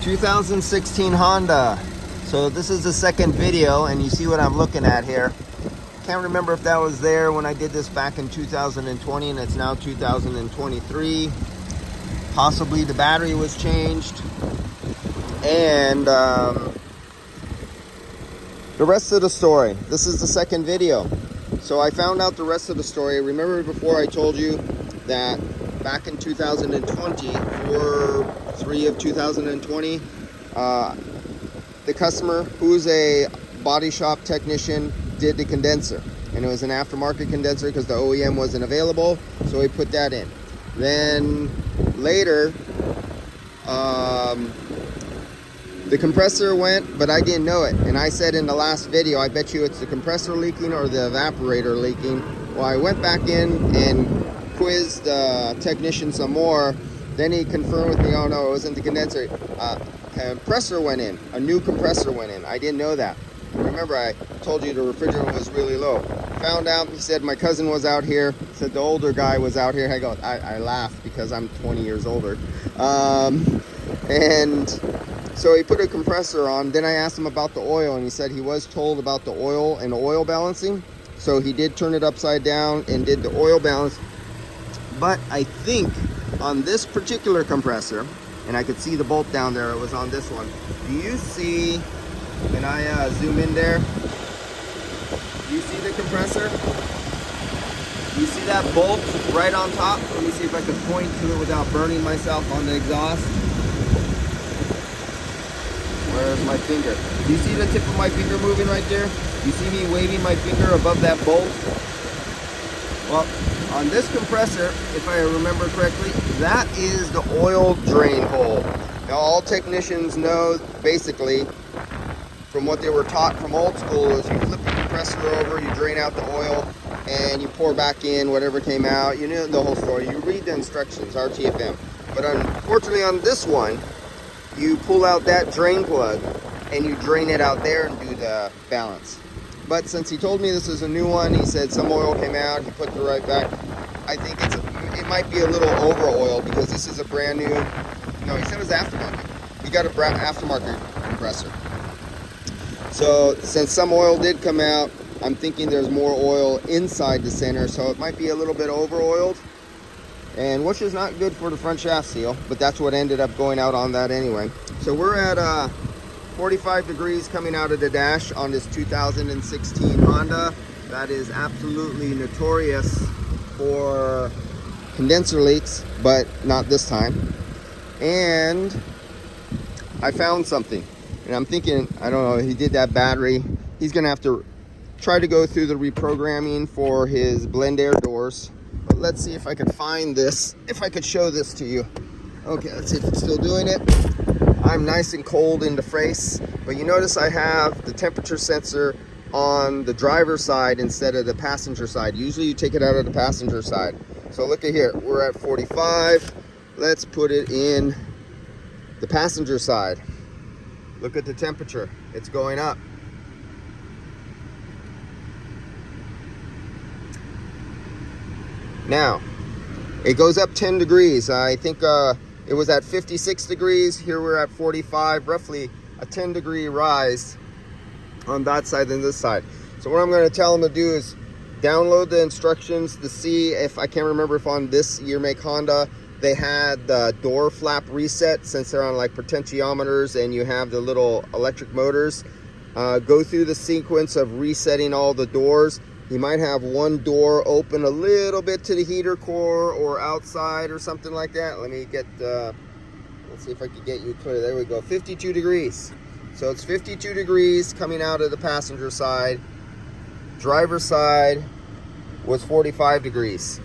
2016 Honda. So this is the second video, and you see what I'm looking at here. Can't remember if that was there when I did this back in 2020, and it's now 2023. Possibly the battery was changed, and the rest of the story. This is the second video. So I found out the rest of the story. Remember before I told you that back in 2020, or 3 of 2020, the customer, who's a body shop technician, did the condenser, and it was an aftermarket condenser because the OEM wasn't available, so he put that in. Then later, the compressor went, but I didn't know it, and I said in the last video, I bet you it's the compressor leaking or the evaporator leaking. Well, I went back in and quizzed the technician some more. Then he confirmed with me, oh no, it wasn't the condenser. Compressor went in, a new compressor went in. I didn't know that. Remember, I told you the refrigerant was really low. Found out, he said my cousin was out here, said the older guy was out here. I laughed because I'm 20 years older. And so he put a compressor on. Then I asked him about the oil, and he said he was told about the oil and the oil balancing. So he did turn it upside down and did the oil balance. But I think on this particular compressor, and I could see the bolt down there, it was on this one. Do you see, can I zoom in there? Do you see the compressor? Do you see that bolt right on top? Let me see if I can point to it without burning myself on the exhaust. Where's my finger? Do you see the tip of my finger moving right there? Do you see me waving my finger above that bolt? Well, on this compressor, if I remember correctly, that is the oil drain hole. Now, all technicians know, basically, from what they were taught from old school, is you flip the compressor over, you drain out the oil, and you pour back in whatever came out. You know the whole story. You read the instructions, RTFM. But unfortunately on this one, you pull out that drain plug, and you drain it out there and do the balance. But since he told me this is a new one, he said some oil came out, he put it right back. I think it might be a little over oiled because this is a brand new, no, he said it was aftermarket. He got a aftermarket compressor. So since some oil did come out, I'm thinking there's more oil inside the center, so it might be a little bit over oiled, and which is not good for the front shaft seal, but that's what ended up going out on that anyway. So we're at 45 degrees coming out of the dash on this 2016 Honda. That is absolutely notorious for condenser leaks, but not this time. And I found something, and I'm thinking, I don't know, he did that battery. He's gonna have to try to go through the reprogramming for his blend air doors. But let's see if I could find this, if I could show this to you. Okay, let's see if it's still doing it. I'm nice and cold in the face, but you notice I have the temperature sensor on the driver's side instead of the passenger side. Usually you take it out of the passenger side. So look at here, we're at 45. Let's put it in the passenger side. Look at the temperature, it's going up. Now, it goes up 10 degrees. I think it was at 56 degrees. Here we're at 45, roughly a 10 degree rise on that side than this side. So what I'm going to tell them to do is download the instructions to see if, I can't remember if on this year make Honda, they had the door flap reset, since they're on like potentiometers and you have the little electric motors. Go through the sequence of resetting all the doors. You might have one door open a little bit to the heater core or outside or something like that. Let me get, let's see if I can get you clear. There we go, 52 degrees. So it's 52 degrees coming out of the passenger side. Driver's side was 45 degrees.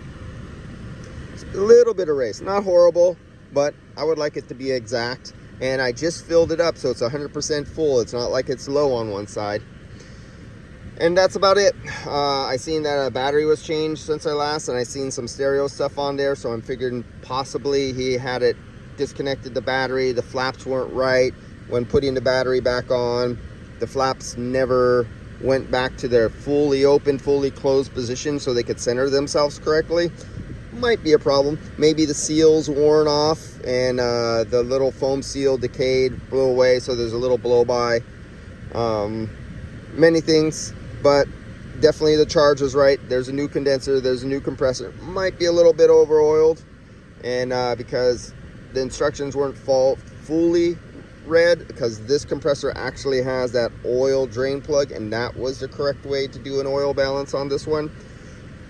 It's a little bit of race, not horrible, but I would like it to be exact. And I just filled it up, so it's 100% full. It's not like it's low on one side. And that's about it. I seen that a battery was changed since I last, and I seen some stereo stuff on there, so I'm figuring possibly he had it disconnected the battery. The flaps weren't right when putting the battery back on. The flaps never went back to their fully open, fully closed position so they could center themselves correctly. might be a problem. Maybe the seal's worn off and the little foam seal decayed, blew away, so there's a little blow by. Many things, but definitely the charge was right. There's a new condenser, there's a new compressor. Might be a little bit over oiled, and because the instructions weren't fully read, because this compressor actually has that oil drain plug, and that was the correct way to do an oil balance on this one.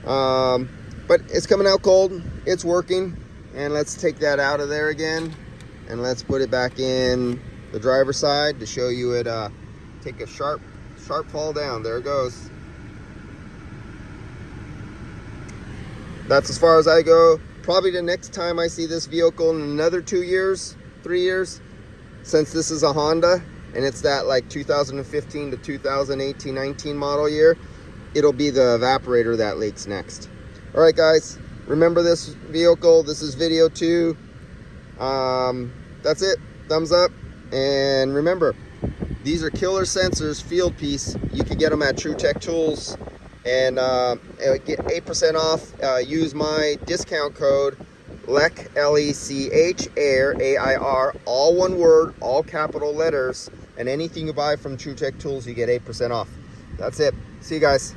But it's coming out cold, it's working, and let's take that out of there again, and let's put it back in the driver's side to show you it take a sharp fall down. There it goes. That's as far as I go. Probably the next time I see this vehicle in another 2 years, 3 years, since this is a Honda and it's that like 2015 to 2018, 19 model year, it'll be the evaporator that leaks next. All right, guys, remember this vehicle. This is video 2. That's it. Thumbs up. And remember, these are killer sensors, field piece. You can get them at True Tech Tools, and get 8% off. Use my discount code LECH, L-E-C-H, AIR, A-I-R, all one word, all capital letters, and anything you buy from True Tech Tools, you get 8% off. That's it. See you guys.